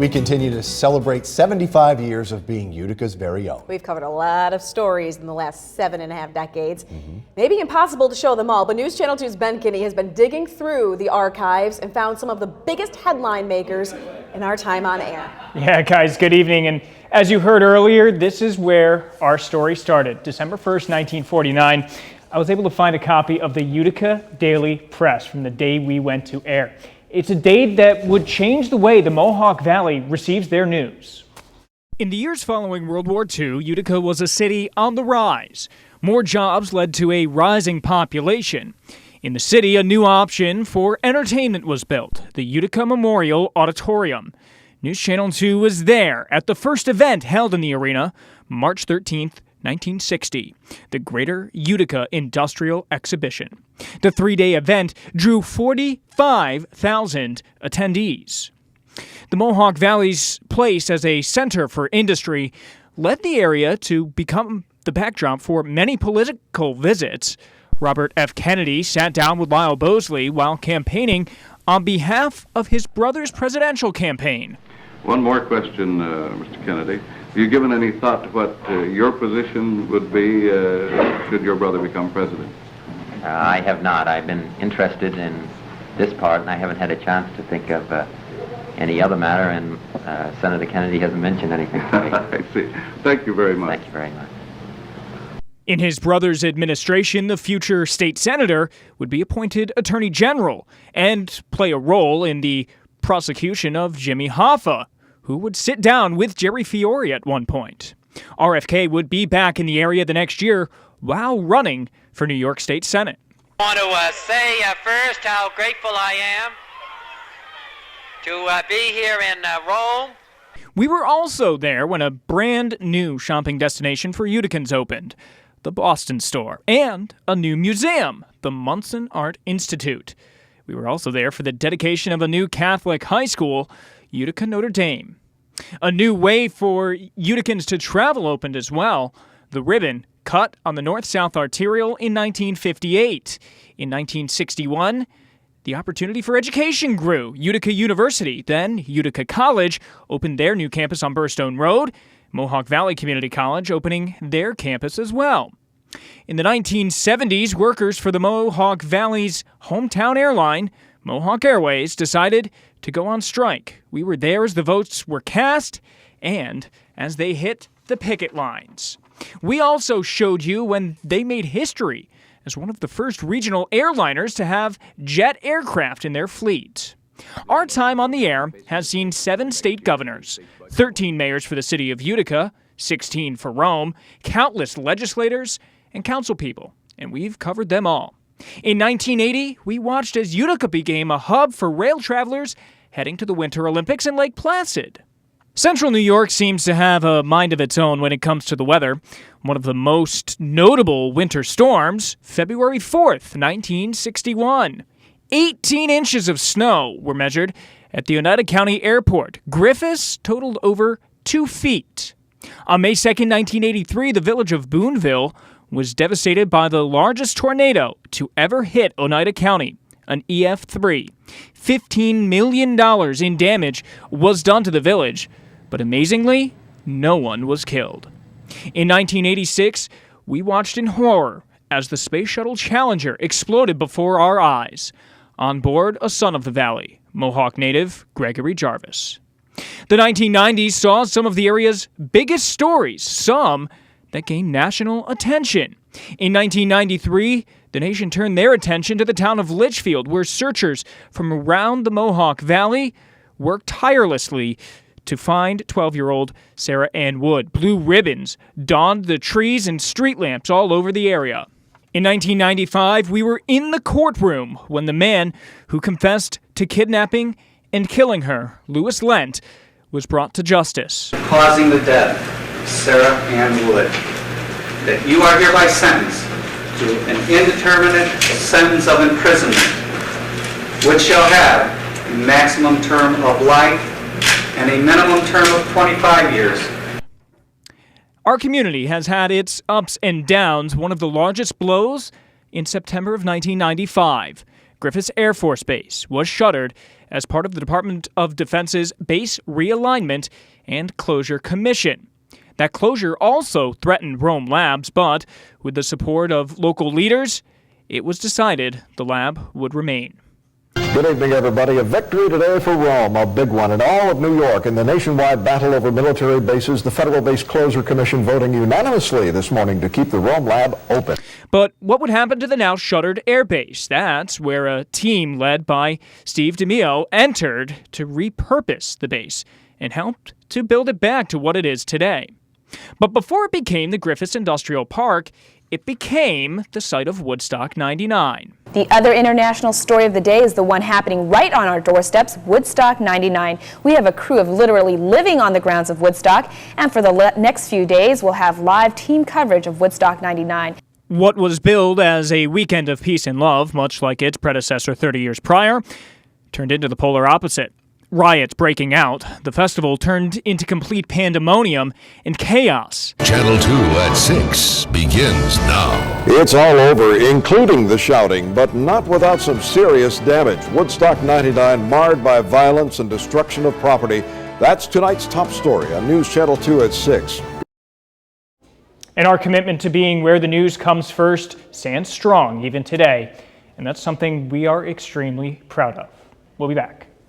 We continue to celebrate 75 years of being Utica's very own. We've covered a lot of stories in the last 7.5 decades. Maybe impossible to show them all, but News Channel 2's Ben Kinney has been digging through the archives and found some of the biggest headline makers in our time on air. Yeah, guys, good evening. And as you heard earlier, this is where our story started. December 1st, 1949, I was able to find a copy of the Utica Daily Press from the day we went to air. It's a day that would change the way the Mohawk Valley receives their news. In the years following World War II, Utica was a city on the rise. More jobs led to a rising population. In the city, a new option for entertainment was built, the Utica Auditorium. News Channel 2 was there at the first event held in the arena, March 13th, 1960, the Greater Utica Industrial Exhibition. The three-day event drew 45,000 attendees. The Mohawk Valley's place as a center for industry led the area to become the backdrop for many political visits. Robert F. Kennedy sat down with Lyle Bosley while campaigning on behalf of his brother's presidential campaign. One more question, Mr. Kennedy. Have you given any thought to what your position would be should your brother become president? I have not. I've been interested in this part, and I haven't had a chance to think of any other matter, and Senator Kennedy hasn't mentioned anything to me. I see. Thank you very much. Thank you very much. In his brother's administration, the future state senator would be appointed attorney general and play a role in the prosecution of Jimmy Hoffa, who would sit down with Jerry Fiore at one point. RFK would be back in the area the next year while running for New York State Senate. I want to say first how grateful I am to be here in Rome. We were also there when a brand new shopping destination for Uticans opened, the Boston store, and a new museum, the Munson Art Institute. We were also there for the dedication of a new Catholic high school, Utica Notre Dame. A new way for Uticans to travel opened as well, the ribbon cut on the North-South Arterial in 1958. In 1961, the opportunity for education grew. Utica University, then Utica College, opened their new campus on Burstone Road, Mohawk Valley Community College opening their campus as well. In the 1970s, workers for the Mohawk Valley's hometown airline, Mohawk Airways, decided to go on strike. We were there as the votes were cast and as they hit the picket lines. We also showed you when they made history as one of the first regional airliners to have jet aircraft in their fleet. Our time on the air has seen 7 state governors, 13 mayors for the city of Utica, 16 for Rome, countless legislators and council people, and we've covered them all. In 1980, we watched as Utica became a hub for rail travelers heading to the Winter Olympics in Lake Placid. Central New York seems to have a mind of its own when it comes to the weather. One of the most notable winter storms, February 4th, 1961. 18 inches of snow were measured at the Oneida County Airport. Griffiths totaled over 2 feet. On May 2nd, 1983, the village of Boonville was devastated by the largest tornado to ever hit Oneida County, an EF3. $15 million in damage was done to the village, but amazingly, no one was killed. In 1986, we watched in horror as the Space Shuttle Challenger exploded before our eyes. On board, a son of the valley, Mohawk native Gregory Jarvis. The 1990s saw some of the area's biggest stories, some that gained national attention. In 1993, the nation turned their attention to the town of Litchfield, where searchers from around the Mohawk Valley worked tirelessly to find 12-year-old Sarah Ann Wood. Blue ribbons donned the trees and street lamps all over the area. In 1995, we were in the courtroom when the man who confessed to kidnapping and killing her, Louis Lent, was brought to justice. Causing the death of Sarah Ann Wood, that you are hereby sentenced to an indeterminate sentence of imprisonment, which shall have a maximum term of life and a minimum term of 25 years. Our community has had its ups and downs. One of the largest blows in September of 1995. Griffiths Air Force Base was shuttered as part of the Department of Defense's Base Realignment and Closure Commission. That closure also threatened Rome Labs, but with the support of local leaders, it was decided the lab would remain. Good evening, everybody. A victory today for Rome, a big one in all of New York. In the nationwide battle over military bases, the Federal Base Closure Commission voting unanimously this morning to keep the Rome lab open. But what would happen to the now shuttered airbase? That's where a team led by Steve DeMeo entered to repurpose the base and helped to build it back to what it is today. But before it became the Griffiths Industrial Park, it became the site of Woodstock 99. The other international story of the day is the one happening right on our doorsteps, Woodstock 99. We have a crew of literally living on the grounds of Woodstock, and for the next few days, we'll have live team coverage of Woodstock 99. What was billed as a weekend of peace and love, much like its predecessor 30 years prior, turned into the polar opposite. Riots breaking out, the festival turned into complete pandemonium and chaos. Channel 2 at 6 begins now. It's all over, including the shouting, but not without some serious damage. Woodstock 99 marred by violence and destruction of property. That's tonight's top story on News Channel 2 at 6. And our commitment to being where the news comes first stands strong even today. And that's something we are extremely proud of. We'll be back.